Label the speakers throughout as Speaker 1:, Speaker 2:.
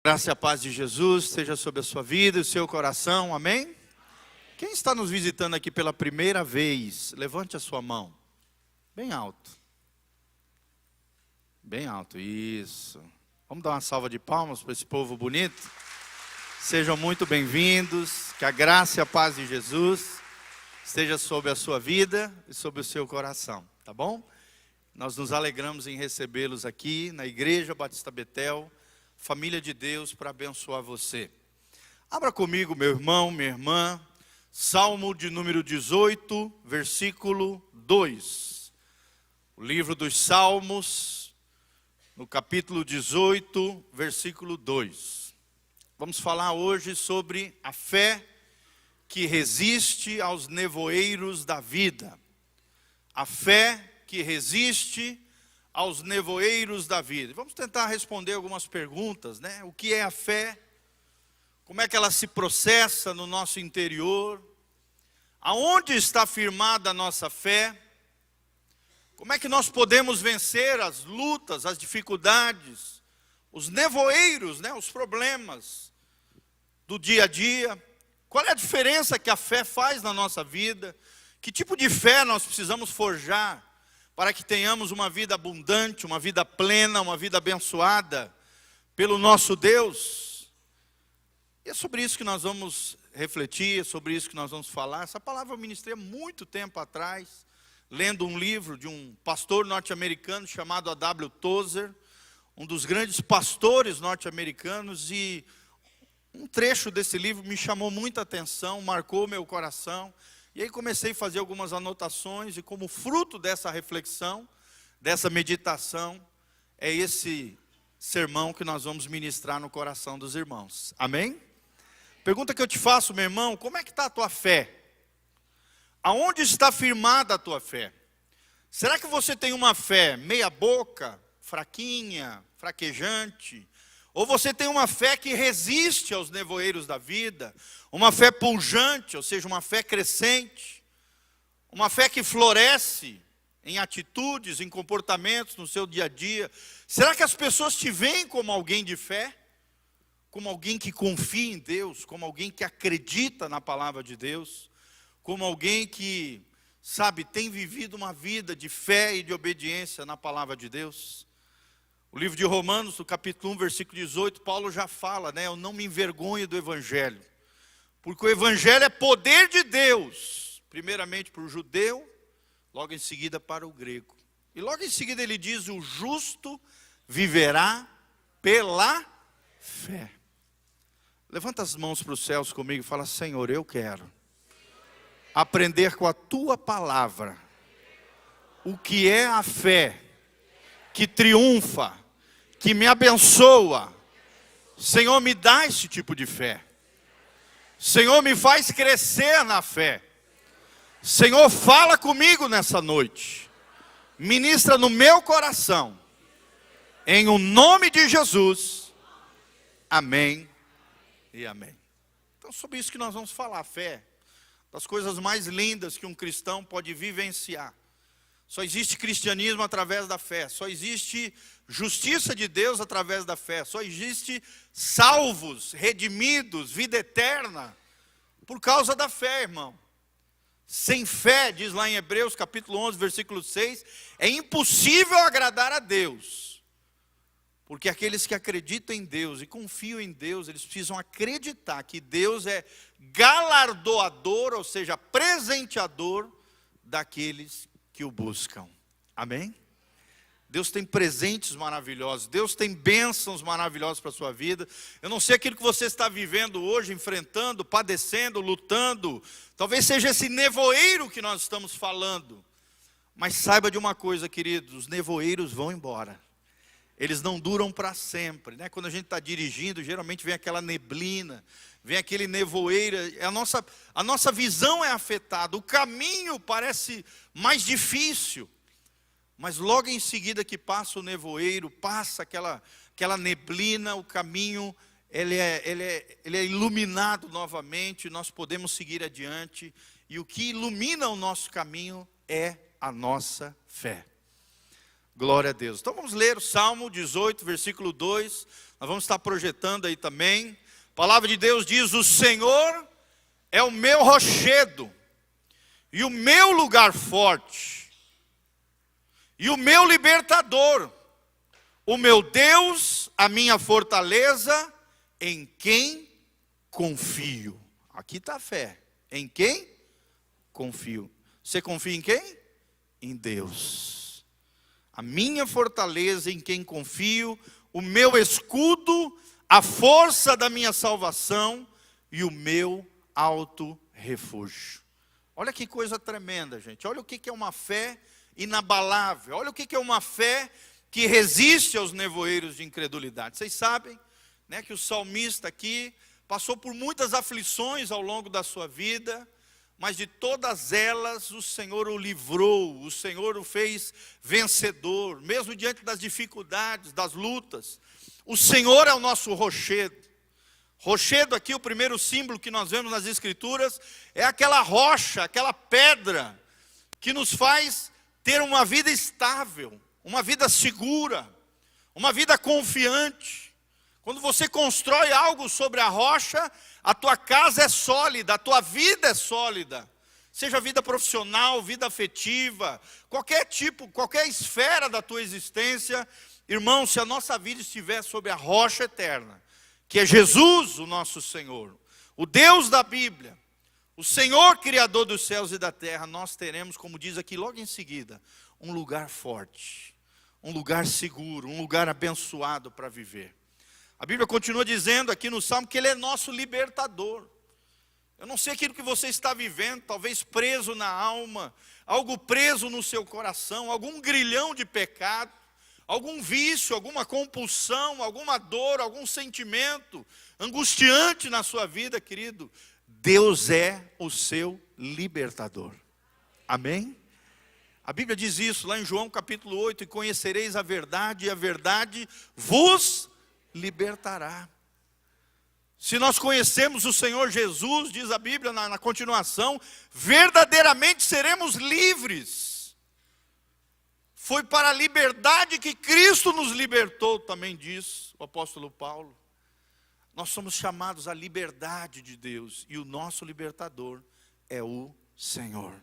Speaker 1: Graça e a paz de Jesus esteja sobre a sua vida e o seu coração, amém? Quem está nos visitando aqui pela primeira vez, levante a sua mão, bem alto. Bem alto, isso. Vamos dar uma salva de palmas para esse povo bonito? Sejam muito bem-vindos, que a graça e a paz de Jesus esteja sobre a sua vida e sobre o seu coração, tá bom? Nós nos alegramos em recebê-los aqui na Igreja Batista Betel, família de Deus, para abençoar você. Abra comigo, meu irmão, minha irmã, Salmo de número 18, versículo 2. O livro dos Salmos, no capítulo 18, versículo 2. Vamos falar hoje sobre a fé que resiste aos nevoeiros da vida. A fé que resiste aos nevoeiros da vida. Vamos tentar responder algumas perguntas, né? O que é a fé? Como é que ela se processa no nosso interior? Aonde está firmada a nossa fé? Como é que nós podemos vencer as lutas, as dificuldades, os nevoeiros, né? Os problemas do dia a dia? Qual é a diferença que a fé faz na nossa vida? Que tipo de fé nós precisamos forjar para que tenhamos uma vida abundante, uma vida plena, uma vida abençoada pelo nosso Deus? E é sobre isso que nós vamos refletir, é sobre isso que nós vamos falar. Essa palavra eu ministrei há muito tempo atrás, lendo um livro de um pastor norte-americano chamado A.W. Tozer, um dos grandes pastores norte-americanos, e um trecho desse livro me chamou muita atenção, marcou meu coração. E aí comecei a fazer algumas anotações, e como fruto dessa reflexão, dessa meditação, é esse sermão que nós vamos ministrar no coração dos irmãos. Amém? Pergunta que eu te faço, meu irmão, como é que está a tua fé? Aonde está firmada a tua fé? Será que você tem uma fé meia boca, fraquinha, fraquejante? Ou você tem uma fé que resiste aos nevoeiros da vida, uma fé pujante, ou seja, uma fé crescente, uma fé que floresce em atitudes, em comportamentos no seu dia a dia? Será que as pessoas te veem como alguém de fé? Como alguém que confia em Deus, como alguém que acredita na palavra de Deus, como alguém que, tem vivido uma vida de fé e de obediência na palavra de Deus? O livro de Romanos, no capítulo 1, versículo 18, Paulo já fala, né? Eu não me envergonho do Evangelho, porque o Evangelho é poder de Deus, primeiramente para o judeu, logo em seguida para o grego. E logo em seguida ele diz, o justo viverá pela fé. Levanta as mãos para os céus comigo e fala, Senhor, eu quero aprender com a tua palavra o que é a fé que triunfa, que me abençoa. Senhor, me dá esse tipo de fé. Senhor, me faz crescer na fé. Senhor, fala comigo nessa noite. Ministra no meu coração. Em o nome de Jesus. Amém e amém. Então, sobre isso que nós vamos falar, fé. Das coisas mais lindas que um cristão pode vivenciar. Só existe cristianismo através da fé. Só existe justiça de Deus através da fé. Só existe salvos, redimidos, vida eterna, por causa da fé, irmão. Sem fé, diz lá em Hebreus capítulo 11, versículo 6, é impossível agradar a Deus. Porque aqueles que acreditam em Deus e confiam em Deus, eles precisam acreditar que Deus é galardoador, ou seja, presenteador daqueles que o buscam. Amém? Deus tem presentes maravilhosos, Deus tem bênçãos maravilhosas para a sua vida. Eu não sei aquilo que você está vivendo hoje, enfrentando, padecendo, lutando. Talvez seja esse nevoeiro que nós estamos falando. Mas saiba de uma coisa, queridos, os nevoeiros vão embora. Eles não duram para sempre, né? Quando a gente está dirigindo, geralmente vem aquela neblina, vem aquele nevoeiro, a nossa visão é afetada, o caminho parece mais difícil, mas logo em seguida que passa o nevoeiro, passa aquela neblina, o caminho ele é iluminado novamente, nós podemos seguir adiante, e o que ilumina o nosso caminho é a nossa fé. Glória a Deus. Então vamos ler o Salmo 18, versículo 2. Nós vamos estar projetando aí também. A palavra de Deus diz: o Senhor é o meu rochedo e o meu lugar forte e o meu libertador, o meu Deus, a minha fortaleza, em quem confio. Aqui está a fé. Em quem confio. Você confia em quem? Em Deus. A minha fortaleza, em quem confio, o meu escudo, a força da minha salvação e o meu alto refúgio. Olha que coisa tremenda, gente. Olha o que é uma fé inabalável. Olha o que é uma fé que resiste aos nevoeiros de incredulidade. Vocês sabem, né, que o salmista aqui passou por muitas aflições ao longo da sua vida, mas de todas elas o Senhor o livrou, o Senhor o fez vencedor, mesmo diante das dificuldades, das lutas. O Senhor é o nosso rochedo. Rochedo aqui, o primeiro símbolo que nós vemos nas Escrituras, é aquela rocha, aquela pedra, que nos faz ter uma vida estável, uma vida segura, uma vida confiante. Quando você constrói algo sobre a rocha, a tua casa é sólida, a tua vida é sólida. Seja vida profissional, vida afetiva, qualquer tipo, qualquer esfera da tua existência. Irmão, se a nossa vida estiver sobre a rocha eterna, que é Jesus, o nosso Senhor, o Deus da Bíblia, o Senhor Criador dos céus e da terra, nós teremos, como diz aqui logo em seguida, um lugar forte, um lugar seguro, um lugar abençoado para viver. A Bíblia continua dizendo aqui no Salmo que Ele é nosso libertador. Eu não sei aquilo que você está vivendo, talvez preso na alma, algo preso no seu coração, algum grilhão de pecado, algum vício, alguma compulsão, alguma dor, algum sentimento angustiante na sua vida, querido. Deus é o seu libertador. Amém? A Bíblia diz isso lá em João capítulo 8, e conhecereis a verdade, e a verdade vos libertará. Se nós conhecemos o Senhor Jesus, diz a Bíblia na continuação, verdadeiramente seremos livres. Foi para a liberdade que Cristo nos libertou, também diz o apóstolo Paulo. Nós somos chamados à liberdade de Deus, e o nosso libertador é o Senhor.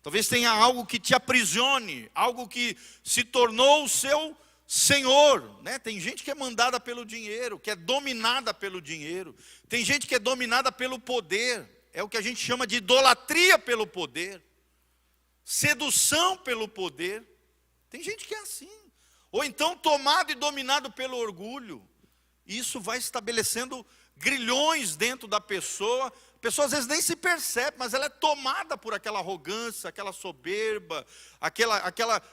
Speaker 1: Talvez tenha algo que te aprisione, algo que se tornou o seu Senhor, né? Tem gente que é mandada pelo dinheiro, que é dominada pelo dinheiro. Tem gente que é dominada pelo poder. É o que a gente chama de idolatria pelo poder, sedução pelo poder. Tem gente que é assim. Ou então tomado e dominado pelo orgulho. Isso vai estabelecendo grilhões dentro da pessoa. A pessoa às vezes nem se percebe, mas ela é tomada por aquela arrogância, aquela soberba,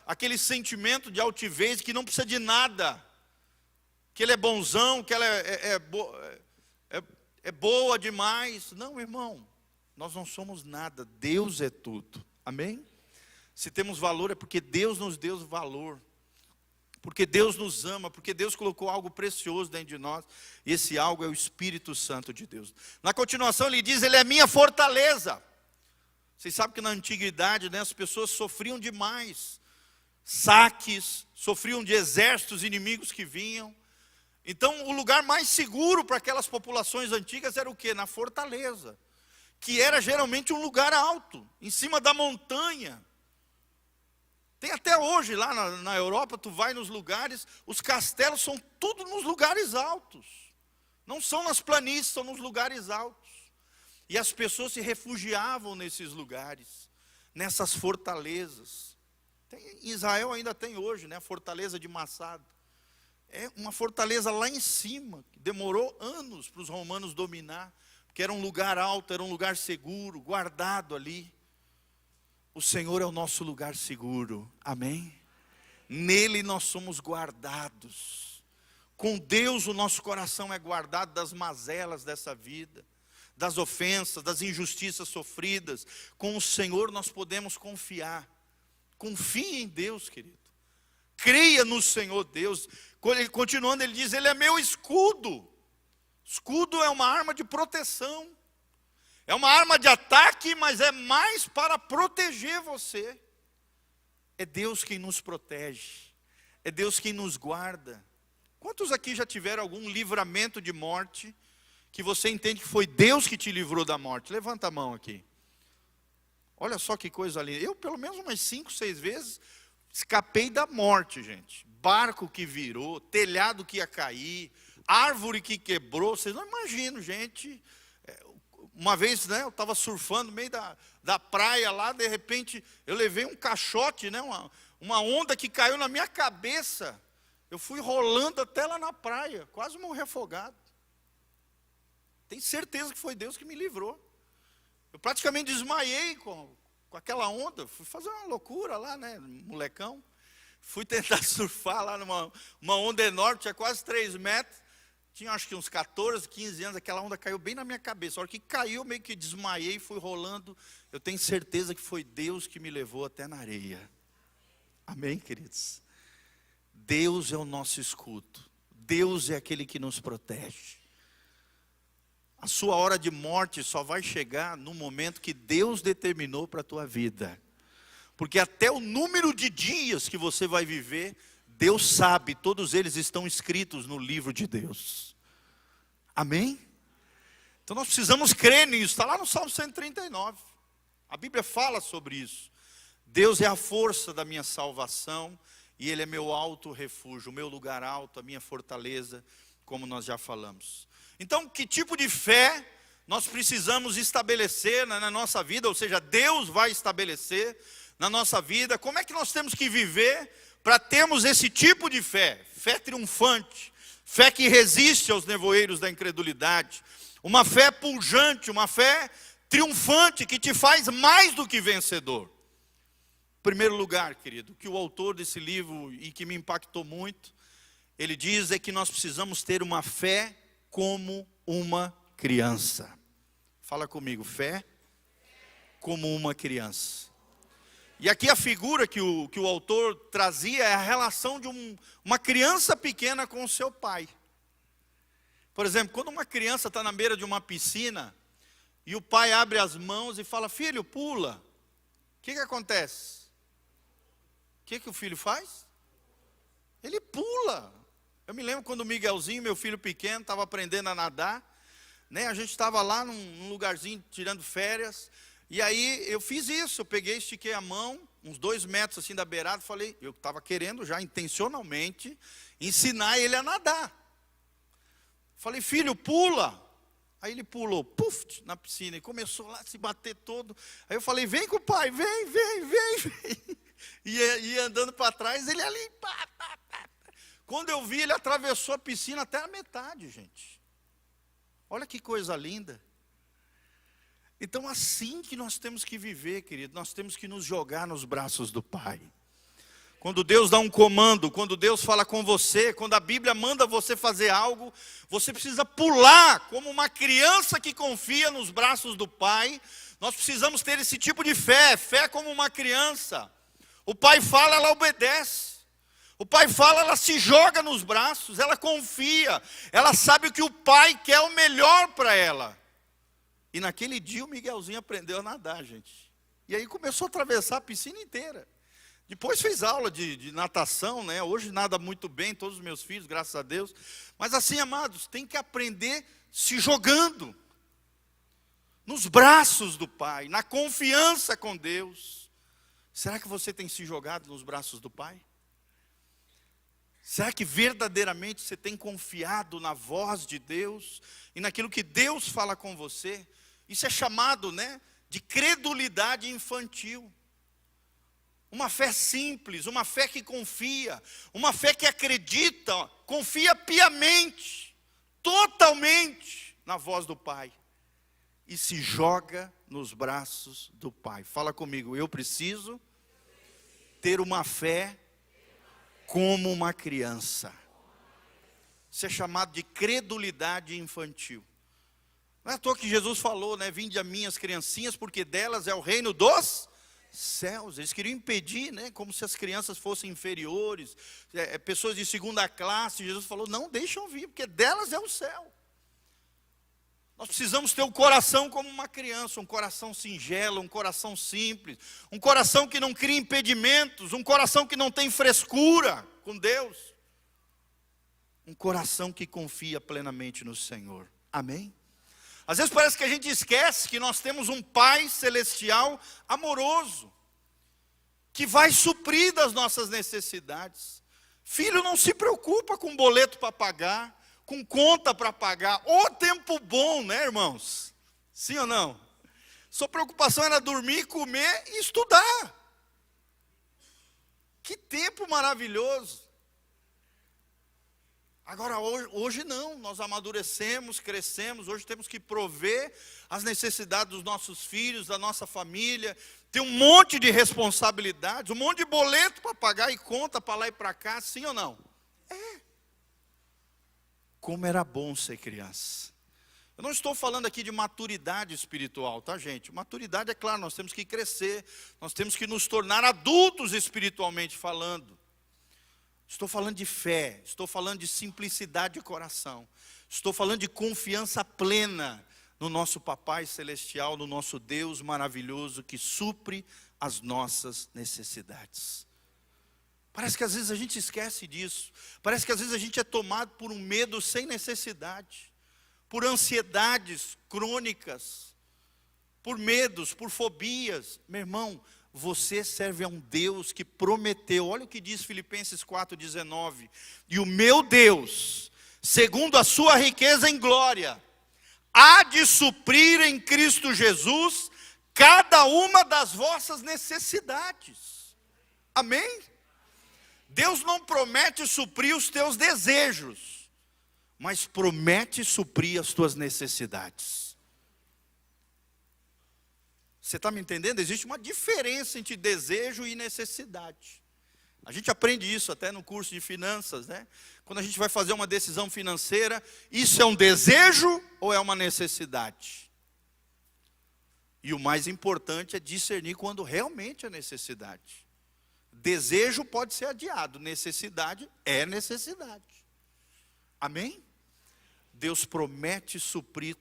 Speaker 1: aquele sentimento de altivez, que não precisa de nada, que ele é bonzão, que ela é boa demais. Não, irmão, nós não somos nada, Deus é tudo. Amém? Se temos valor é porque Deus nos deu valor, porque Deus nos ama, porque Deus colocou algo precioso dentro de nós, e esse algo é o Espírito Santo de Deus. Na continuação ele diz, Ele é minha fortaleza. Vocês sabem que na antiguidade, né, as pessoas sofriam demais, saques, sofriam de exércitos inimigos que vinham. Então o lugar mais seguro para aquelas populações antigas era o quê? Na fortaleza, que era geralmente um lugar alto, em cima da montanha. Tem até hoje lá na Europa, tu vai nos lugares, os castelos são tudo nos lugares altos. Não são nas planícies, são nos lugares altos. E as pessoas se refugiavam nesses lugares, nessas fortalezas. Em Israel ainda tem hoje, né, a fortaleza de Massada. É uma fortaleza lá em cima, que demorou anos para os romanos dominar, porque era um lugar alto, era um lugar seguro, guardado ali. O Senhor é o nosso lugar seguro, amém? Nele nós somos guardados. Com Deus o nosso coração é guardado das mazelas dessa vida, das ofensas, das injustiças sofridas. Com o Senhor nós podemos confiar. Confie em Deus, querido. Creia no Senhor Deus. Continuando ele diz, Ele é meu escudo. Escudo é uma arma de proteção. É uma arma de ataque, mas é mais para proteger você. É Deus quem nos protege. É Deus quem nos guarda. Quantos aqui já tiveram algum livramento de morte, que você entende que foi Deus que te livrou da morte? Levanta a mão aqui. Olha só que coisa linda. Eu, pelo menos umas 5, 6 vezes, escapei da morte, gente. Barco que virou, telhado que ia cair, árvore que quebrou. Vocês não imaginam, gente. Uma vez, né, eu estava surfando no meio da praia lá, de repente, eu levei um caixote, né, uma onda que caiu na minha cabeça. Eu fui rolando até lá na praia, quase morri afogado. Tenho certeza que foi Deus que me livrou. Eu praticamente desmaiei com aquela onda. Fui fazer uma loucura lá, né, molecão. Fui tentar surfar lá numa onda enorme, tinha quase 3 metros. Tinha acho que uns 14, 15 anos, aquela onda caiu bem na minha cabeça. A hora que caiu, eu meio que desmaiei, fui rolando. Eu tenho certeza que foi Deus que me levou até na areia. Amém, queridos? Deus é o nosso escudo. Deus é aquele que nos protege. A sua hora de morte só vai chegar no momento que Deus determinou para a tua vida. Porque até o número de dias que você vai viver, Deus sabe, todos eles estão escritos no livro de Deus. Amém? Então nós precisamos crer nisso. Está lá no Salmo 139. A Bíblia fala sobre isso. Deus é a força da minha salvação e Ele é meu alto refúgio, o meu lugar alto, a minha fortaleza, como nós já falamos. Então, que tipo de fé nós precisamos estabelecer na nossa vida? Ou seja, Deus vai estabelecer na nossa vida. Como é que nós temos que viver para termos esse tipo de fé? Fé triunfante, fé que resiste aos nevoeiros da incredulidade, uma fé pujante, uma fé triunfante que te faz mais do que vencedor. Em primeiro lugar, querido, que o autor desse livro, e que me impactou muito, ele diz é que nós precisamos ter uma fé como uma criança. Fala comigo, fé como uma criança. E aqui a figura que o autor trazia é a relação de uma criança pequena com o seu pai. Por exemplo, quando uma criança está na beira de uma piscina, e o pai abre as mãos e fala, filho, pula. O que acontece? O que o filho faz? Ele pula. Eu me lembro quando o Miguelzinho, meu filho pequeno, estava aprendendo a nadar, né? A gente estava lá num lugarzinho tirando férias, e aí eu fiz isso, eu peguei, estiquei a mão, uns 2 metros assim da beirada, falei, eu estava querendo já intencionalmente ensinar ele a nadar. Falei, filho, pula. Aí ele pulou, puf, na piscina, e começou lá a se bater todo. Aí eu falei, vem com o pai, vem. E ia andando para trás, ele ali, pá. Quando eu vi, ele atravessou a piscina até a metade, gente. Olha que coisa linda. Então, assim que nós temos que viver, querido, nós temos que nos jogar nos braços do Pai. Quando Deus dá um comando, quando Deus fala com você, quando a Bíblia manda você fazer algo, você precisa pular como uma criança que confia nos braços do Pai. Nós precisamos ter esse tipo de fé como uma criança. O Pai fala, ela obedece. O Pai fala, ela se joga nos braços, ela confia, ela sabe que o Pai quer o melhor para ela. E naquele dia o Miguelzinho aprendeu a nadar, gente. E aí começou a atravessar a piscina inteira. Depois fez aula de natação, né? Hoje nada muito bem, todos os meus filhos, graças a Deus. Mas assim, amados, tem que aprender se jogando nos braços do Pai, na confiança com Deus. Será que você tem se jogado nos braços do Pai? Será que verdadeiramente você tem confiado na voz de Deus e naquilo que Deus fala com você? Isso é chamado, né, de credulidade infantil. Uma fé simples, uma fé que confia, uma fé que acredita, confia piamente, totalmente na voz do Pai. E se joga nos braços do Pai. Fala comigo, eu preciso ter uma fé como uma criança. Isso é chamado de credulidade infantil. Não é à toa que Jesus falou, né? Vinde a mim as criancinhas, porque delas é o reino dos céus. Eles queriam impedir, né? Como se as crianças fossem inferiores, pessoas de segunda classe. Jesus falou, não, deixam vir, porque delas é o céu. Nós precisamos ter o coração como uma criança, um coração singelo, um coração simples, um coração que não cria impedimentos, um coração que não tem frescura com Deus. Um coração que confia plenamente no Senhor. Amém? Às vezes parece que a gente esquece que nós temos um Pai celestial amoroso, que vai suprir das nossas necessidades. Filho não se preocupa com boleto para pagar, com conta para pagar. Ô tempo bom, né, irmãos? Sim ou não? Sua preocupação era dormir, comer e estudar. Que tempo maravilhoso. Agora, hoje não, nós amadurecemos, crescemos, hoje temos que prover as necessidades dos nossos filhos, da nossa família, tem um monte de responsabilidades, um monte de boleto para pagar e conta para lá e para cá, sim ou não? É. Como era bom ser criança. Eu não estou falando aqui de maturidade espiritual, tá, gente? Maturidade, é claro, nós temos que crescer, nós temos que nos tornar adultos espiritualmente falando. Estou falando de fé, estou falando de simplicidade de coração, estou falando de confiança plena no nosso Papai Celestial, no nosso Deus maravilhoso que supre as nossas necessidades. Parece que às vezes a gente esquece disso, parece que às vezes a gente é tomado por um medo sem necessidade, por ansiedades crônicas, por medos, por fobias. Meu irmão, você serve a um Deus que prometeu, olha o que diz Filipenses 4,19, e o meu Deus, segundo a sua riqueza em glória, há de suprir em Cristo Jesus cada uma das vossas necessidades. Amém? Deus não promete suprir os teus desejos, mas promete suprir as tuas necessidades. Você está me entendendo? Existe uma diferença entre desejo e necessidade. A gente aprende isso até no curso de finanças, né? Quando a gente vai fazer uma decisão financeira, isso é um desejo ou é uma necessidade? E o mais importante é discernir quando realmente é necessidade. Desejo pode ser adiado, necessidade é necessidade. Amém? Deus promete suprir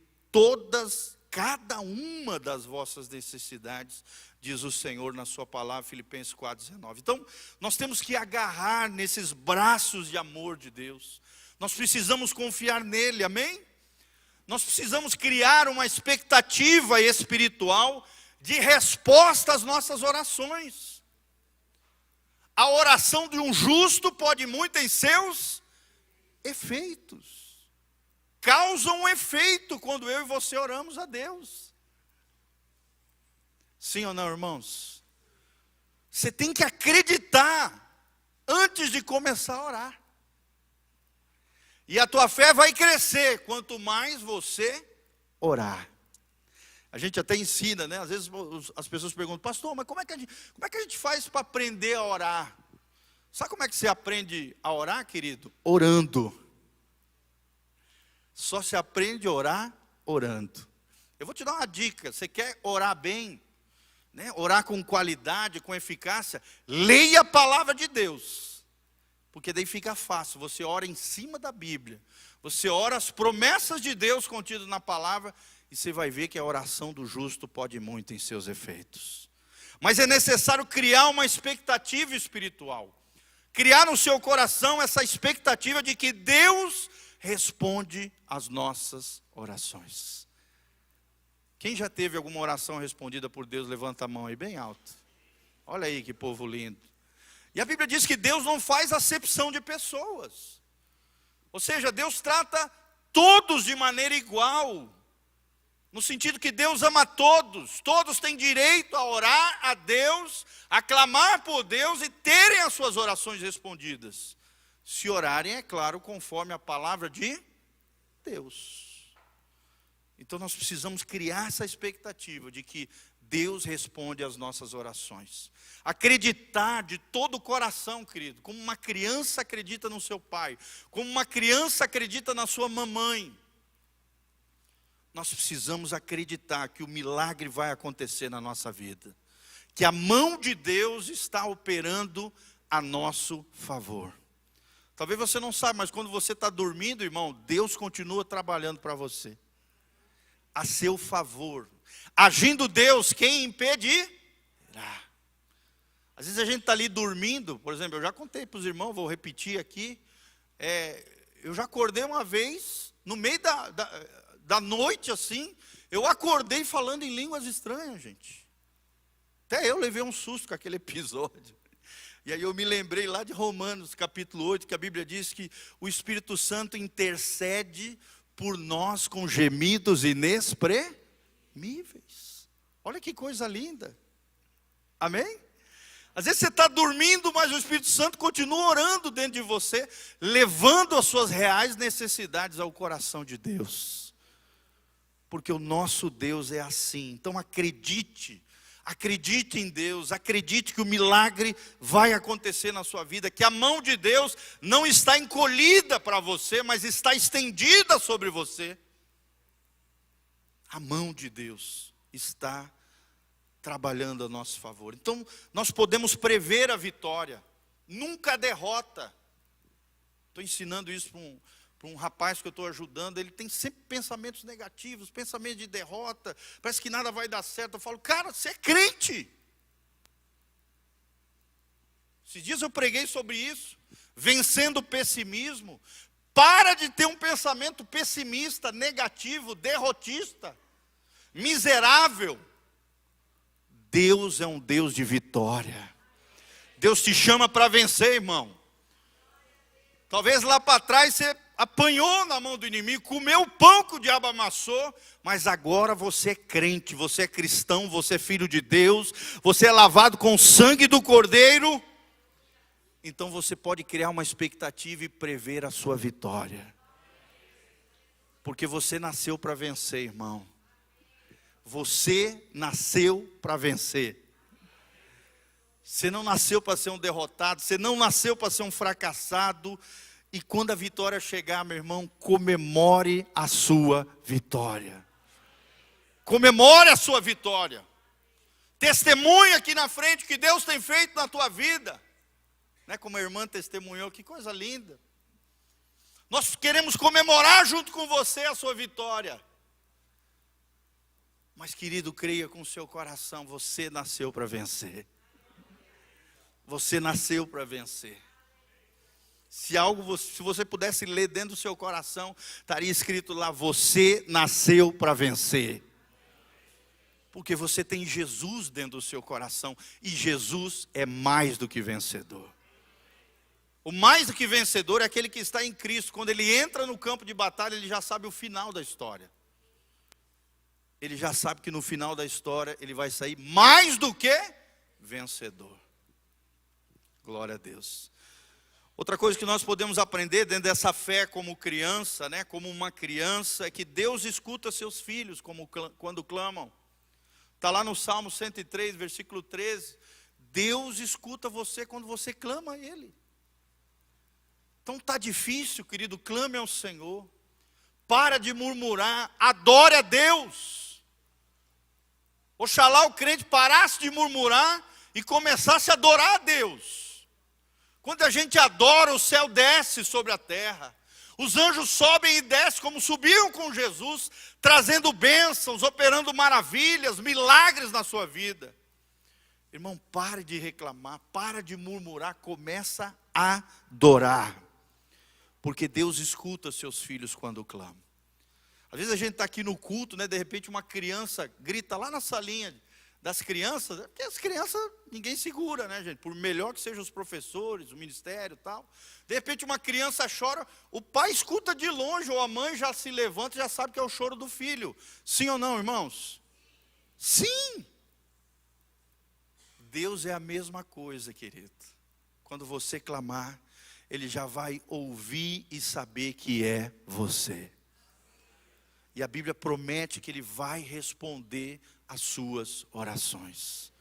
Speaker 1: cada uma das vossas necessidades, diz o Senhor na sua palavra, Filipenses 4,19. Então, nós temos que agarrar nesses braços de amor de Deus. Nós precisamos confiar nele, amém? Nós precisamos criar uma expectativa espiritual de resposta às nossas orações. A oração de um justo pode muito em seus efeitos. Causa um efeito quando eu e você oramos a Deus. Sim ou não, irmãos? Você tem que acreditar antes de começar a orar. E a tua fé vai crescer quanto mais você orar. A gente até ensina, né? Às vezes as pessoas perguntam, pastor, mas como é que a gente faz para aprender a orar? Sabe como é que você aprende a orar, querido? Orando. Só se aprende a orar orando. Eu vou te dar uma dica. Você quer orar bem, né? Orar com qualidade, com eficácia? Leia a palavra de Deus. Porque daí fica fácil. Você ora em cima da Bíblia. Você ora as promessas de Deus contidas na palavra. E você vai ver que a oração do justo pode muito em seus efeitos. Mas é necessário criar uma expectativa espiritual. Criar no seu coração essa expectativa de que Deus responde às nossas orações. Quem já teve alguma oração respondida por Deus, levanta a mão aí bem alto. Olha aí que povo lindo. E a Bíblia diz que Deus não faz acepção de pessoas. Ou seja, Deus trata todos de maneira igual. No sentido que Deus ama todos. Todos têm direito a orar a Deus, a clamar por Deus e terem as suas orações respondidas. Se orarem, é claro, conforme a palavra de Deus. Então nós precisamos criar essa expectativa de que Deus responde às nossas orações. Acreditar de todo o coração, querido, como uma criança acredita no seu pai, como uma criança acredita na sua mamãe. Nós precisamos acreditar que o milagre vai acontecer na nossa vida. Que a mão de Deus está operando a nosso favor. Talvez você não saiba, mas quando você está dormindo, irmão, Deus continua trabalhando para você. a seu favor. Agindo Deus, quem impedirá? Às vezes a gente está ali dormindo, por exemplo, eu já contei para os irmãos, vou repetir aqui. Eu já acordei uma vez, no meio da noite assim, eu acordei falando em línguas estranhas, gente. Até eu levei um susto com aquele episódio. E aí eu me lembrei lá de Romanos capítulo 8, que a Bíblia diz que o Espírito Santo intercede por nós com gemidos inexprimíveis. Olha que coisa linda. Amém? Às vezes você está dormindo, mas o Espírito Santo continua orando dentro de você, levando as suas reais necessidades ao coração de Deus. Porque o nosso Deus é assim. Então acredite em Deus, acredite que o milagre vai acontecer na sua vida, que a mão de Deus não está encolhida para você, mas está estendida sobre você. A mão de Deus está trabalhando a nosso favor. Então, nós podemos prever a vitória, nunca a derrota. Estou ensinando isso para um rapaz que eu estou ajudando. Ele tem sempre pensamentos negativos, pensamentos de derrota, parece que nada vai dar certo. Eu falo, cara, você é crente. Esses dias eu preguei sobre isso, vencendo o pessimismo. Para de ter um pensamento pessimista, negativo, derrotista, miserável. Deus é um Deus de vitória. Deus te chama para vencer, irmão. Talvez lá para trás você apanhou na mão do inimigo, comeu o pão que o diabo amassou, mas agora você é crente, você é cristão, você é filho de Deus, você é lavado com o sangue do Cordeiro. Então você pode criar uma expectativa e prever a sua vitória. Porque você nasceu para vencer, irmão. Você nasceu para vencer. Você não nasceu para ser um derrotado, você não nasceu para ser um fracassado. E quando a vitória chegar, meu irmão, comemore a sua vitória. Comemore a sua vitória. Testemunha aqui na frente o que Deus tem feito na tua vida. Né, como a irmã testemunhou, que coisa linda. Nós queremos comemorar junto com você a sua vitória. Mas querido, creia com o seu coração, você nasceu para vencer. Você nasceu para vencer. Se você pudesse ler dentro do seu coração, estaria escrito lá, você nasceu para vencer. Porque você tem Jesus dentro do seu coração, e Jesus é mais do que vencedor. O mais do que vencedor é aquele que está em Cristo. Quando ele entra no campo de batalha, ele já sabe o final da história. Ele já sabe que no final da história ele vai sair mais do que vencedor. Glória a Deus. Outra coisa que nós podemos aprender dentro dessa fé como criança, né, como uma criança, é que Deus escuta seus filhos quando clamam. Está lá no Salmo 103, versículo 13. Deus escuta você quando você clama a Ele. Então está difícil, querido, clame ao Senhor. Para de murmurar, adore a Deus. Oxalá o crente parasse de murmurar e começasse a adorar a Deus. Quando a gente adora, o céu desce sobre a terra. Os anjos sobem e descem como subiam com Jesus, trazendo bênçãos, operando maravilhas, milagres na sua vida. Irmão, pare de reclamar, para de murmurar, começa a adorar. Porque Deus escuta seus filhos quando clamam. Às vezes a gente está aqui no culto, né, de repente uma criança grita lá na salinha das crianças, porque as crianças ninguém segura, né, gente? Por melhor que sejam os professores, o ministério e tal. De repente uma criança chora, o pai escuta de longe, ou a mãe já se levanta e já sabe que é o choro do filho. Sim ou não, irmãos? Sim! Deus é a mesma coisa, querido. Quando você clamar, Ele já vai ouvir e saber que é você. E a Bíblia promete que Ele vai responder às suas orações,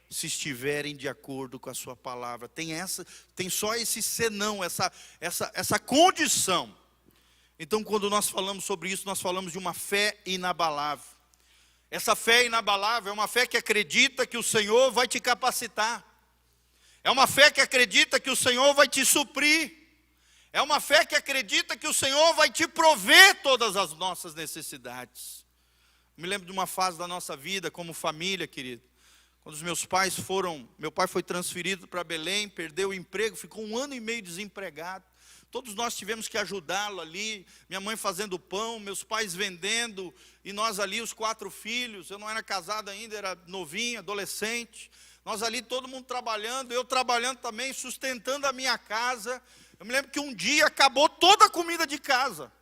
Speaker 1: se estiverem de acordo com a sua palavra. Tem só esse senão, essa condição. Então, quando nós falamos sobre isso, nós falamos de uma fé inabalável. Essa fé inabalável é uma fé que acredita que o Senhor vai te capacitar. É uma fé que acredita que o Senhor vai te suprir. É uma fé que acredita que o Senhor vai te prover todas as nossas necessidades. Me lembro de uma fase da nossa vida como família, querido. Quando os meus pais meu pai foi transferido para Belém, perdeu o emprego, ficou 1 ano e meio desempregado. Todos nós tivemos que ajudá-lo ali, minha mãe fazendo pão, meus pais vendendo, e nós ali, os 4 filhos, eu não era casado ainda, era novinho, adolescente. Nós ali, todo mundo trabalhando, eu trabalhando também, sustentando a minha casa. Eu me lembro que um dia acabou toda a comida de casa.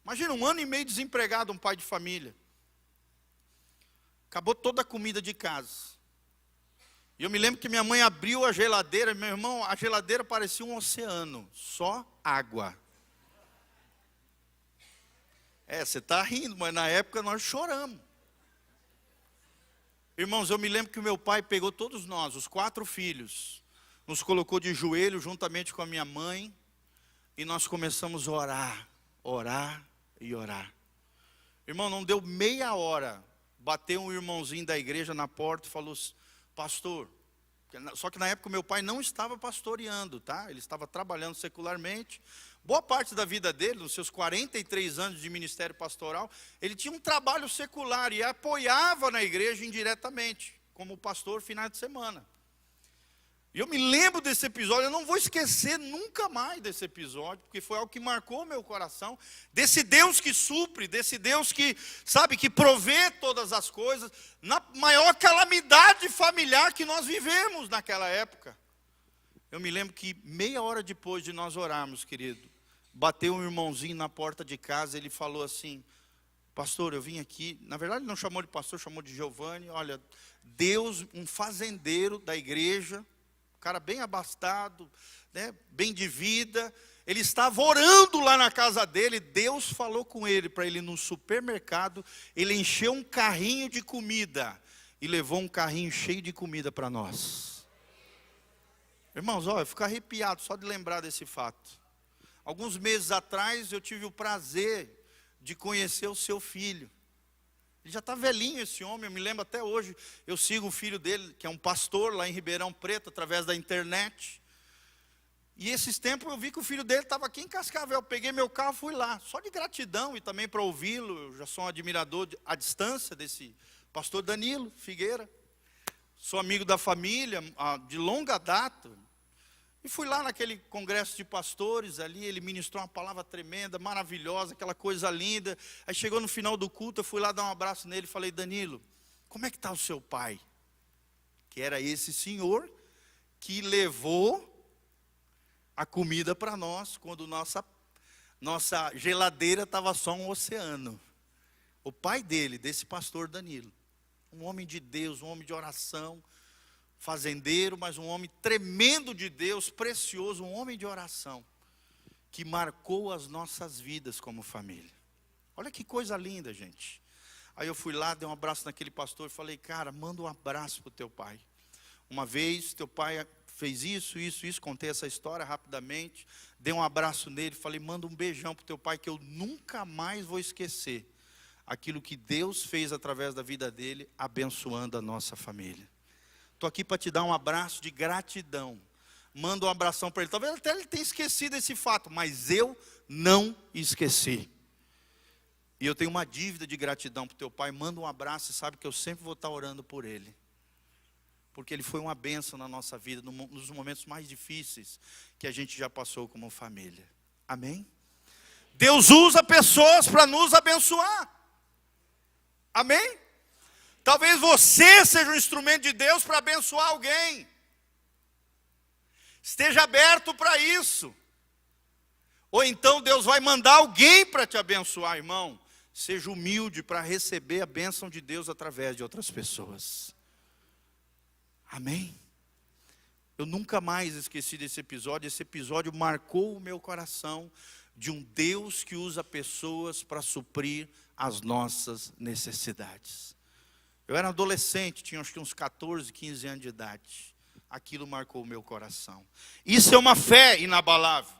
Speaker 1: Imagina, 1 ano e meio desempregado, um pai de família. Acabou toda a comida de casa. E eu me lembro que minha mãe abriu a geladeira, meu irmão, a geladeira parecia um oceano, só água. Você está rindo, mas na época nós choramos. Irmãos, eu me lembro que o meu pai pegou todos nós, os 4 filhos, nos colocou de joelho juntamente com a minha mãe, e nós começamos a orar, orar e orar. Irmão, não deu meia hora, bateu um irmãozinho da igreja na porta e falou: pastor, só que na época meu pai não estava pastoreando, tá? Ele estava trabalhando secularmente. Boa parte da vida dele, nos seus 43 anos de ministério pastoral, ele tinha um trabalho secular e apoiava na igreja indiretamente, como pastor finais de semana. E eu me lembro desse episódio, eu não vou esquecer nunca mais desse episódio, porque foi algo que marcou meu coração, desse Deus que supre, desse Deus que, sabe, que provê todas as coisas, na maior calamidade familiar que nós vivemos naquela época. Eu me lembro que meia hora depois de nós orarmos, querido, bateu um irmãozinho na porta de casa, ele falou assim: pastor, eu vim aqui, na verdade ele não chamou de pastor, chamou de Giovanni, olha, Deus, um fazendeiro da igreja, cara bem abastado, né, bem de vida, ele estava orando lá na casa dele, Deus falou com ele para ele ir no supermercado, ele encheu um carrinho de comida e levou um carrinho cheio de comida para nós. Irmãos, eu fico arrepiado só de lembrar desse fato. Alguns meses atrás eu tive o prazer de conhecer o seu filho. Ele já está velhinho, esse homem, eu me lembro até hoje, eu sigo o filho dele, que é um pastor lá em Ribeirão Preto, através da internet. E esses tempos eu vi que o filho dele estava aqui em Cascavel, eu peguei meu carro e fui lá, só de gratidão e também para ouvi-lo. Eu já sou um admirador à distância desse pastor Danilo Figueira. Sou amigo da família, de longa data. E fui lá naquele congresso de pastores ali, ele ministrou uma palavra tremenda, maravilhosa, aquela coisa linda. Aí chegou no final do culto, eu fui lá dar um abraço nele e falei: Danilo, como é que está o seu pai? Que era esse senhor que levou a comida para nós, quando nossa geladeira estava só um oceano. O pai dele, desse pastor Danilo, um homem de Deus, um homem de oração, fazendeiro, mas um homem tremendo de Deus, precioso, um homem de oração, que marcou as nossas vidas como família. Olha que coisa linda, gente. Aí eu fui lá, dei um abraço naquele pastor e falei: cara, manda um abraço para o teu pai. Uma vez, teu pai fez isso, contei essa história rapidamente, dei um abraço nele, falei: manda um beijão para o teu pai, que eu nunca mais vou esquecer aquilo que Deus fez através da vida dele, abençoando a nossa família. Estou aqui para te dar um abraço de gratidão. Manda um abração para ele. Talvez até ele tenha esquecido esse fato, mas eu não esqueci. E eu tenho uma dívida de gratidão para o teu pai. Manda um abraço e sabe que eu sempre vou estar orando por ele. Porque ele foi uma bênção na nossa vida, nos momentos mais difíceis que a gente já passou como família. Amém? Deus usa pessoas para nos abençoar. Amém? Talvez você seja um instrumento de Deus para abençoar alguém. Esteja aberto para isso. Ou então Deus vai mandar alguém para te abençoar, irmão. Seja humilde para receber a bênção de Deus através de outras pessoas. Amém? Eu nunca mais esqueci desse episódio. Esse episódio marcou o meu coração de um Deus que usa pessoas para suprir as nossas necessidades. Eu era adolescente, tinha acho que uns 14, 15 anos de idade. Aquilo marcou o meu coração. Isso é uma fé inabalável.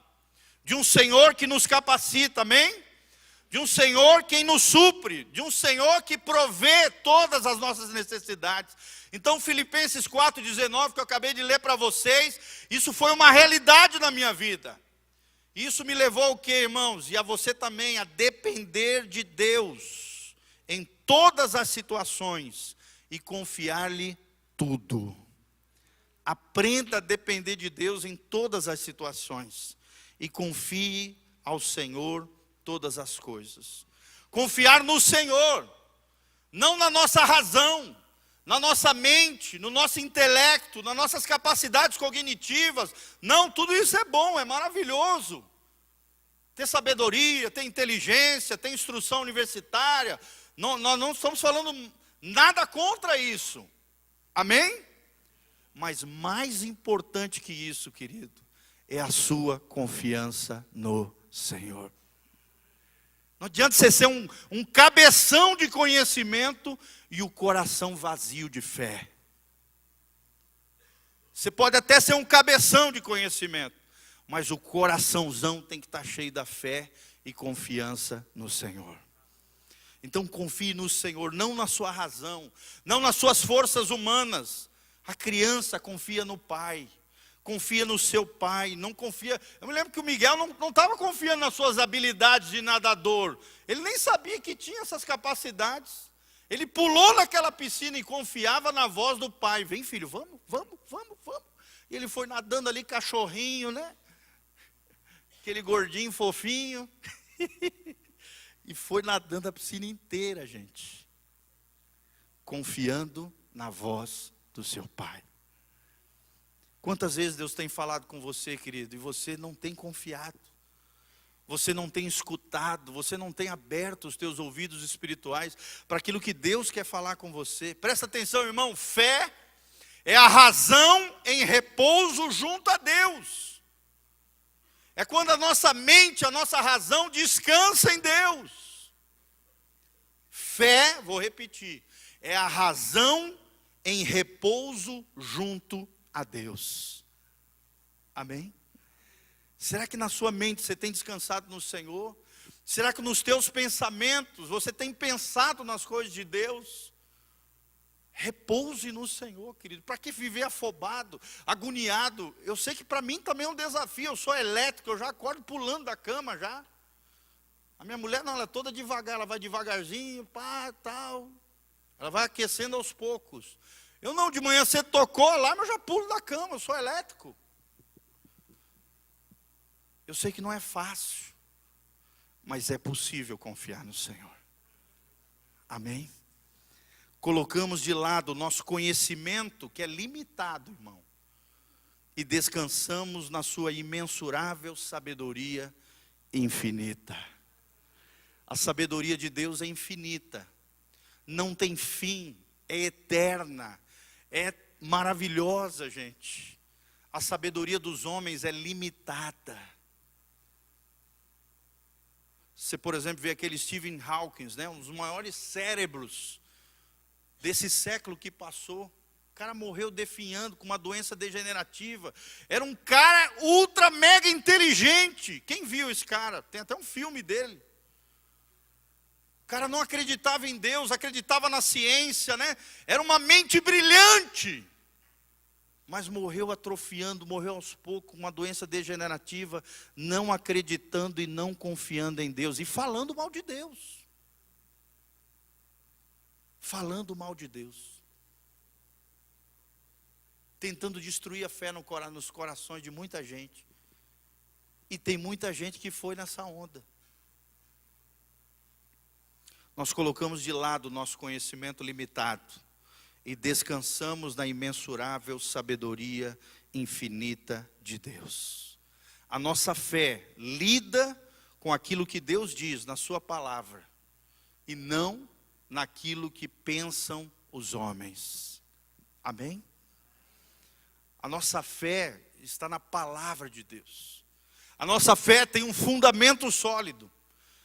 Speaker 1: De um Senhor que nos capacita, amém? De um Senhor que nos supre. De um Senhor que provê todas as nossas necessidades. Então Filipenses 4,19, que eu acabei de ler para vocês, isso foi uma realidade na minha vida. Isso me levou ao quê, irmãos? E a você também, a depender de Deus em todas as situações e confiar-lhe tudo. Aprenda a depender de Deus em todas as situações e confie ao Senhor todas as coisas. Confiar no Senhor, não na nossa razão, na nossa mente, no nosso intelecto, nas nossas capacidades cognitivas. Não, tudo isso é bom, é maravilhoso. Ter sabedoria, ter inteligência, ter instrução universitária. Nós não estamos falando nada contra isso. Amém? Mas mais importante que isso, querido, é a sua confiança no Senhor. Não adianta você ser um cabeção de conhecimento e o coração vazio de fé. Você pode até ser um cabeção de conhecimento, mas o coraçãozão tem que estar cheio da fé e confiança no Senhor. Então confie no Senhor, não na sua razão, não nas suas forças humanas. A criança confia no pai, confia no seu pai, não confia. Eu me lembro que o Miguel não estava confiando nas suas habilidades de nadador. Ele nem sabia que tinha essas capacidades. Ele pulou naquela piscina e confiava na voz do pai. Vem, filho, vamos. E ele foi nadando ali, cachorrinho, né? Aquele gordinho fofinho. E foi nadando a piscina inteira, gente. Confiando na voz do seu pai. Quantas vezes Deus tem falado com você, querido, e você não tem confiado, você não tem escutado, você não tem aberto os teus ouvidos espirituais para aquilo que Deus quer falar com você. Presta atenção, irmão, fé é a razão em repouso junto a Deus. É quando a nossa mente, a nossa razão descansa em Deus. Fé, vou repetir, é a razão em repouso junto a Deus. Amém? Será que na sua mente você tem descansado no Senhor? Será que nos teus pensamentos você tem pensado nas coisas de Deus? Repouse no Senhor, querido. Para que viver afobado, agoniado? Eu sei que para mim também é um desafio. Eu sou elétrico, eu já acordo pulando da cama já. A minha mulher não, ela é toda devagar, ela vai devagarzinho, pá, tal. Ela vai aquecendo aos poucos. Eu não, de manhã você tocou lá, mas eu já pulo da cama, eu sou elétrico. Eu sei que não é fácil, mas é possível confiar no Senhor. Amém? Colocamos de lado o nosso conhecimento, que é limitado, irmão, e descansamos na sua imensurável sabedoria infinita. A sabedoria de Deus é infinita, não tem fim, é eterna, é maravilhosa, gente. A sabedoria dos homens é limitada. Você, por exemplo, vê aquele Stephen Hawking, né, um dos maiores cérebros desse século que passou. O cara morreu definhando com uma doença degenerativa. Era um cara ultra mega inteligente. Quem viu esse cara? Tem até um filme dele. O cara não acreditava em Deus, acreditava na ciência, né? Era uma mente brilhante. Mas morreu atrofiando, morreu aos poucos, com uma doença degenerativa, não acreditando e não confiando em Deus. E falando mal de Deus. Falando mal de Deus. Tentando destruir a fé nos corações de muita gente. E tem muita gente que foi nessa onda. Nós colocamos de lado o nosso conhecimento limitado e descansamos na imensurável sabedoria infinita de Deus. A nossa fé lida com aquilo que Deus diz na sua palavra e não naquilo que pensam os homens. Amém? A nossa fé está na palavra de Deus. A nossa fé tem um fundamento sólido.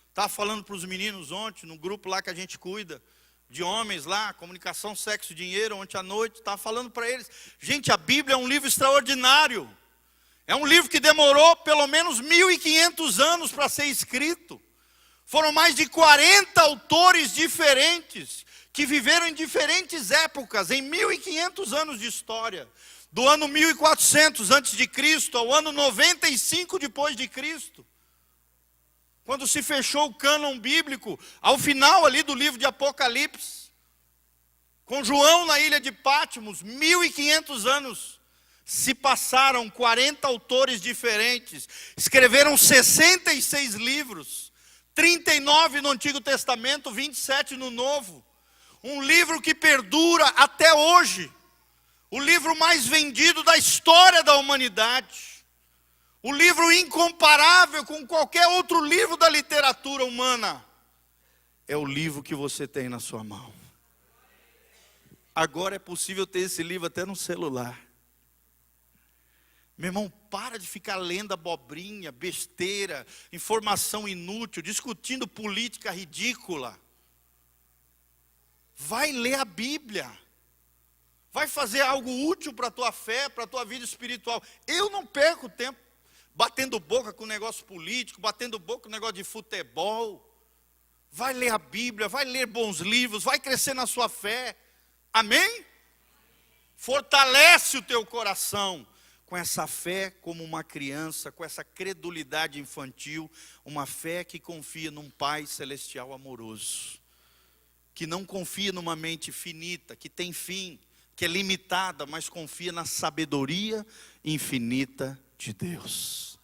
Speaker 1: Estava falando para os meninos ontem, no grupo lá que a gente cuida, de homens lá, comunicação, sexo e dinheiro, ontem à noite, estava falando para eles. Gente, a Bíblia é um livro extraordinário. É um livro que demorou pelo menos 1500 anos para ser escrito. Foram mais de 40 autores diferentes, que viveram em diferentes épocas, em 1500 anos de história. Do ano 1400 antes de Cristo ao ano 95 depois de Cristo. quando se fechou o cânon bíblico, ao final ali do livro de Apocalipse, com João na ilha de Patmos, 1500 anos se passaram, 40 autores diferentes, escreveram 66 livros, 39 no Antigo Testamento, 27 no Novo, um livro que perdura até hoje, o livro mais vendido da história da humanidade, o livro incomparável com qualquer outro livro da literatura humana, é o livro que você tem na sua mão. Agora é possível ter esse livro até no celular. Meu irmão, para de ficar lendo abobrinha, besteira, informação inútil, discutindo política ridícula. Vai ler a Bíblia. Vai fazer algo útil para a tua fé, para a tua vida espiritual. Eu não perco tempo batendo boca com negócio político, batendo boca com negócio de futebol. Vai ler a Bíblia, vai ler bons livros, vai crescer na sua fé. Amém? Fortalece o teu coração com essa fé como uma criança, com essa credulidade infantil, uma fé que confia num Pai celestial amoroso, que não confia numa mente finita, que tem fim, que é limitada, mas confia na sabedoria infinita de Deus.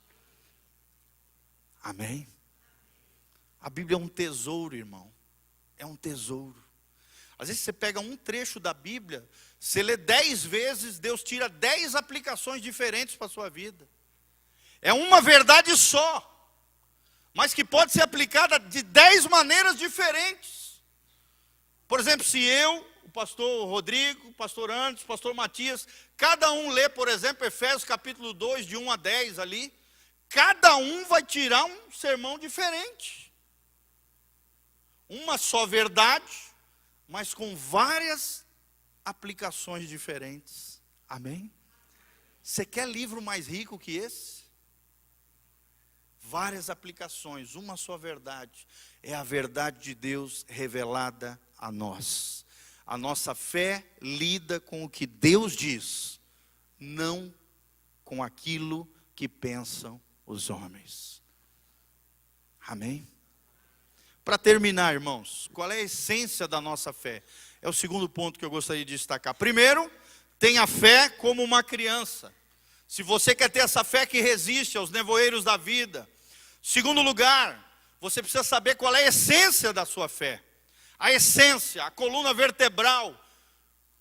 Speaker 1: Amém? A Bíblia é um tesouro, irmão. É um tesouro. Às vezes você pega um trecho da Bíblia, você lê 10 vezes, Deus tira 10 aplicações diferentes para a sua vida. É uma verdade só, mas que pode ser aplicada de 10 maneiras diferentes. Por exemplo, se eu, o pastor Rodrigo, o pastor Anderson, o pastor Matias, cada um lê, por exemplo, Efésios capítulo 2, de 1 a 10 ali, cada um vai tirar um sermão diferente. Uma só verdade, mas com várias aplicações diferentes. Amém? Você quer livro mais rico que esse? Várias aplicações, uma só verdade. É a verdade de Deus revelada a nós. A nossa fé lida com o que Deus diz, não com aquilo que pensam os homens. Amém? Para terminar, irmãos, qual é a essência da nossa fé? É o segundo ponto que eu gostaria de destacar. Primeiro, tenha fé como uma criança. Se você quer ter essa fé que resiste aos nevoeiros da vida. Segundo lugar, você precisa saber qual é a essência da sua fé. A essência, a coluna vertebral,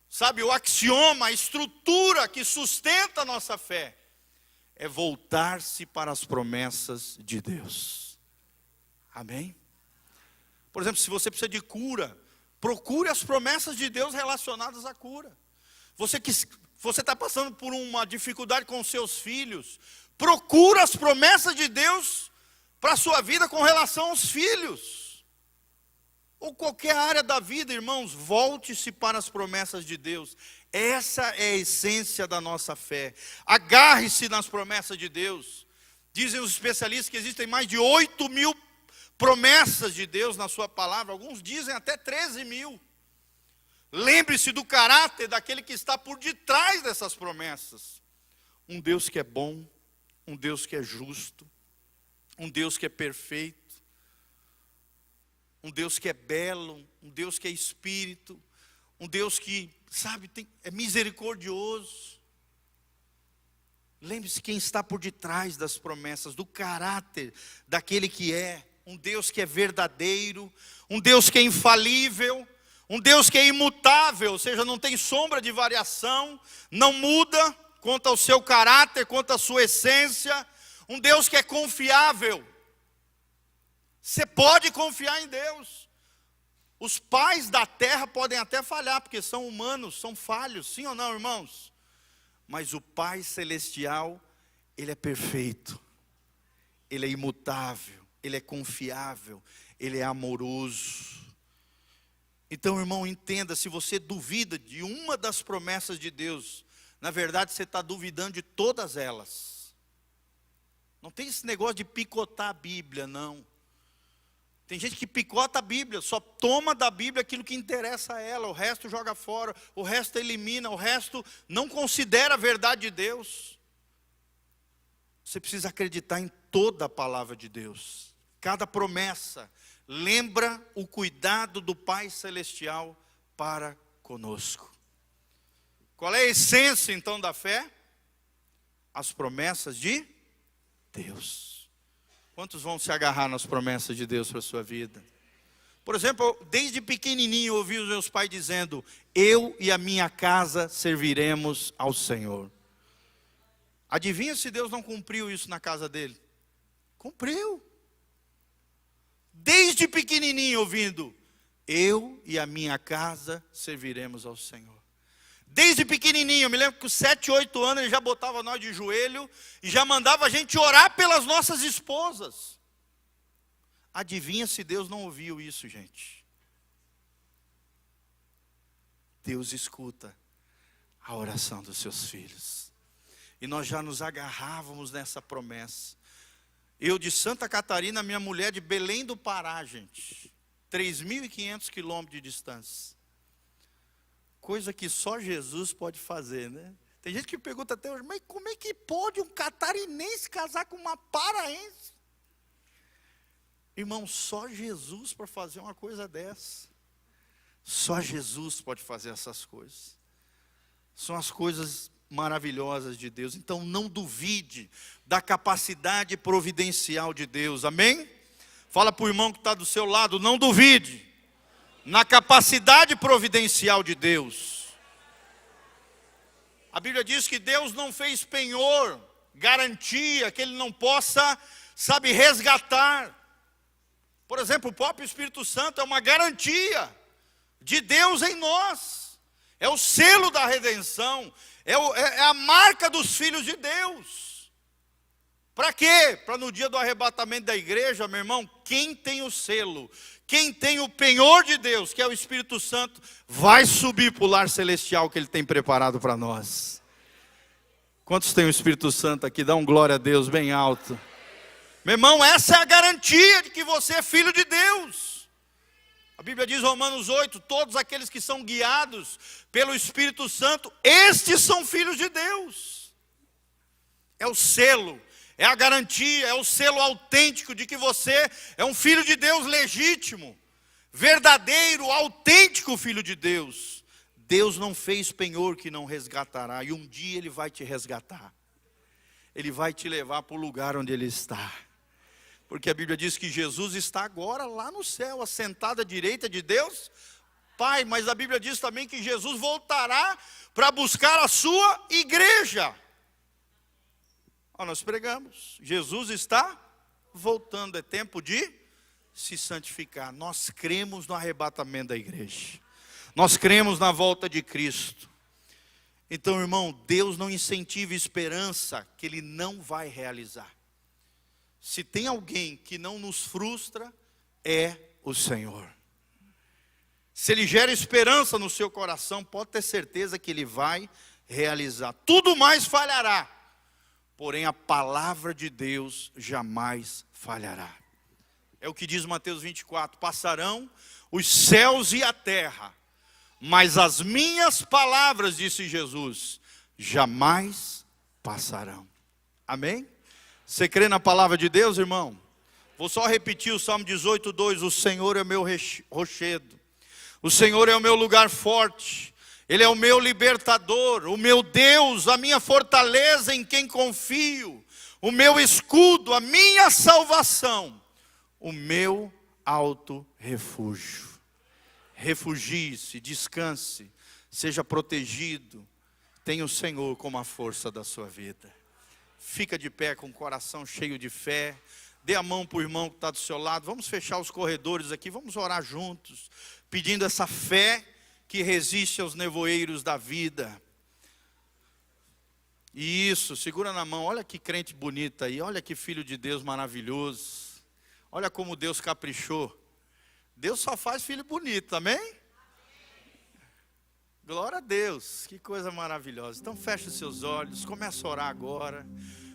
Speaker 1: sabe, o axioma, a estrutura que sustenta a nossa fé, é voltar-se para as promessas de Deus. Amém? Por exemplo, se você precisa de cura, procure as promessas de Deus relacionadas à cura. Você está passando por uma dificuldade com seus filhos, procura as promessas de Deus para a sua vida com relação aos filhos. Ou qualquer área da vida, irmãos, volte-se para as promessas de Deus. Essa é a essência da nossa fé. Agarre-se nas promessas de Deus. Dizem os especialistas que existem mais de 8.000 promessas de Deus na sua palavra. Alguns dizem até 13.000. Lembre-se do caráter daquele que está por detrás dessas promessas. Um Deus que é bom, um Deus que é justo, um Deus que é perfeito, um Deus que é belo, um Deus que é espírito, um Deus que, sabe, é misericordioso. Lembre-se quem está por detrás das promessas, do caráter daquele que é. Um Deus que é verdadeiro, um Deus que é infalível, um Deus que é imutável, ou seja, não tem sombra de variação, não muda quanto ao seu caráter, quanto à sua essência, um Deus que é confiável. Você pode confiar em Deus. Os pais da terra podem até falhar, porque são humanos, são falhos, sim ou não, irmãos? Mas o Pai Celestial, Ele é perfeito, Ele é imutável, Ele é confiável, Ele é amoroso. Então, irmão, entenda, se você duvida de uma das promessas de Deus, na verdade você está duvidando de todas elas. Não tem esse negócio de picotar a Bíblia, não. Tem gente que picota a Bíblia, só toma da Bíblia aquilo que interessa a ela, o resto joga fora, o resto elimina, o resto não considera a verdade de Deus. Você precisa acreditar em toda a palavra de Deus. Cada promessa lembra o cuidado do Pai Celestial para conosco. Qual é a essência então da fé? As promessas de Deus. Quantos vão se agarrar nas promessas de Deus para a sua vida? Por exemplo, desde pequenininho eu ouvi os meus pais dizendo: eu e a minha casa serviremos ao Senhor. Adivinha se Deus não cumpriu isso na casa dele? Cumpriu. Desde pequenininho ouvindo: eu e a minha casa serviremos ao Senhor. Desde pequenininho, eu me lembro que com 7, 8 anos ele já botava nós de joelho e já mandava a gente orar pelas nossas esposas. Adivinha se Deus não ouviu isso, gente? Deus escuta a oração dos seus filhos. E nós já nos agarrávamos nessa promessa. Eu de Santa Catarina, minha mulher de Belém do Pará, gente. 3.500 quilômetros de distância. Coisa que só Jesus pode fazer, né? Tem gente que pergunta até hoje: mas como é que pode um catarinense casar com uma paraense? Irmão, só Jesus para fazer uma coisa dessa. Só Jesus pode fazer essas coisas. São as coisas maravilhosas de Deus. Então não duvide da capacidade providencial de Deus, amém? Fala para o irmão que está do seu lado: não duvide na capacidade providencial de Deus. A Bíblia diz que Deus não fez penhor, garantia, que Ele não possa, resgatar. Por exemplo, o próprio Espírito Santo é uma garantia de Deus em nós. É o selo da redenção, é a marca dos filhos de Deus. Para quê? Para no dia do arrebatamento da igreja, meu irmão, quem tem o selo, quem tem o penhor de Deus, que é o Espírito Santo, vai subir para o lar celestial que Ele tem preparado para nós. Quantos tem o Espírito Santo aqui? Dá um glória a Deus bem alto. Meu irmão, essa é a garantia de que você é filho de Deus. A Bíblia diz, Romanos 8, todos aqueles que são guiados pelo Espírito Santo, estes são filhos de Deus. É o selo, é a garantia, é o selo autêntico de que você é um filho de Deus legítimo, verdadeiro, autêntico filho de Deus. Deus não fez penhor que não resgatará, e um dia Ele vai te resgatar. Ele vai te levar para o lugar onde Ele está. Porque a Bíblia diz que Jesus está agora lá no céu, assentado à direita de Deus Pai. Mas a Bíblia diz também que Jesus voltará para buscar a sua igreja. Nós pregamos, Jesus está voltando, é tempo de se santificar. Nós cremos no arrebatamento da igreja. Nós cremos na volta de Cristo. Então, irmão, Deus não incentiva esperança que Ele não vai realizar. Se tem alguém que não nos frustra, é o Senhor. Se Ele gera esperança no seu coração, pode ter certeza que Ele vai realizar. Tudo mais falhará, porém a palavra de Deus jamais falhará. É o que diz Mateus 24, passarão os céus e a terra, mas as minhas palavras, disse Jesus, jamais passarão. Amém? Você crê na palavra de Deus, irmão? Vou só repetir o Salmo 18, 2. O Senhor é o meu rochedo, o Senhor é o meu lugar forte, Ele é o meu libertador, o meu Deus, a minha fortaleza em quem confio, o meu escudo, a minha salvação, o meu alto refúgio. Refugie-se, descanse, seja protegido, tenha o Senhor como a força da sua vida. Fica de pé com o coração cheio de fé, dê a mão para o irmão que está do seu lado, vamos fechar os corredores aqui, vamos orar juntos, pedindo essa fé que resiste aos nevoeiros da vida. Isso, segura na mão, olha que crente bonita aí, olha que filho de Deus maravilhoso, olha como Deus caprichou. Deus só faz filho bonito, amém? Glória a Deus, que coisa maravilhosa. Então feche os seus olhos, começa a orar agora.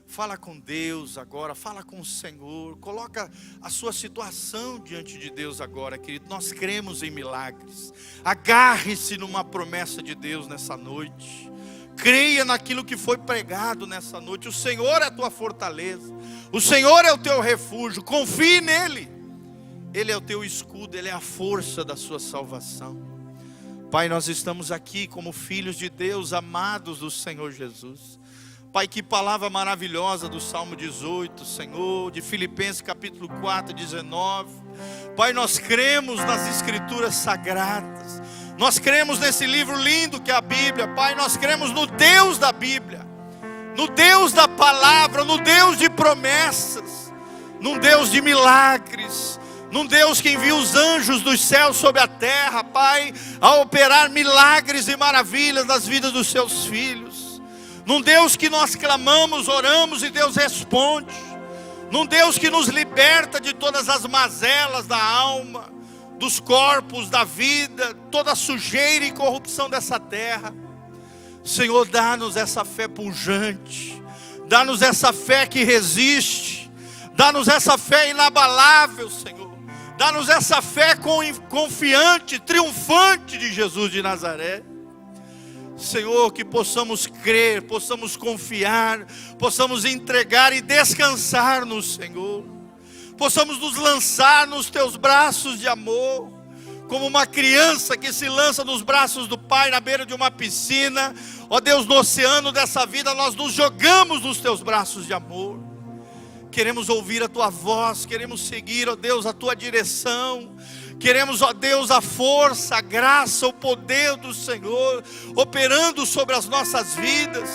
Speaker 1: Fala com Deus agora, fala com o Senhor. Coloca a sua situação diante de Deus agora, querido. Nós cremos em milagres. Agarre-se numa promessa de Deus nessa noite. Creia naquilo que foi pregado nessa noite. O Senhor é a tua fortaleza, o Senhor é o teu refúgio. Confie nele. Ele é o teu escudo, Ele é a força da sua salvação. Pai, nós estamos aqui como filhos de Deus, amados do Senhor Jesus. Pai, que palavra maravilhosa do Salmo 18, Senhor, de Filipenses capítulo 4, 19. Pai, nós cremos nas Escrituras sagradas. Nós cremos nesse livro lindo que é a Bíblia. Pai, nós cremos no Deus da Bíblia, no Deus da palavra, no Deus de promessas, num Deus de milagres, num Deus que envia os anjos dos céus sobre a terra, Pai, a operar milagres e maravilhas nas vidas dos seus filhos. Num Deus que nós clamamos, oramos e Deus responde. Num Deus que nos liberta de todas as mazelas da alma, dos corpos, da vida, toda a sujeira e corrupção dessa terra. Senhor, dá-nos essa fé pujante, dá-nos essa fé que resiste, dá-nos essa fé inabalável, Senhor. Dá-nos essa fé confiante, triunfante de Jesus de Nazaré. Senhor, que possamos crer, possamos confiar, possamos entregar e descansar no Senhor. Possamos nos lançar nos teus braços de amor, como uma criança que se lança nos braços do Pai na beira de uma piscina. Ó Deus, no oceano dessa vida nós nos jogamos nos teus braços de amor. Queremos ouvir a tua voz, queremos seguir, ó Deus, a tua direção. Queremos, ó Deus, a força, a graça, o poder do Senhor operando sobre as nossas vidas.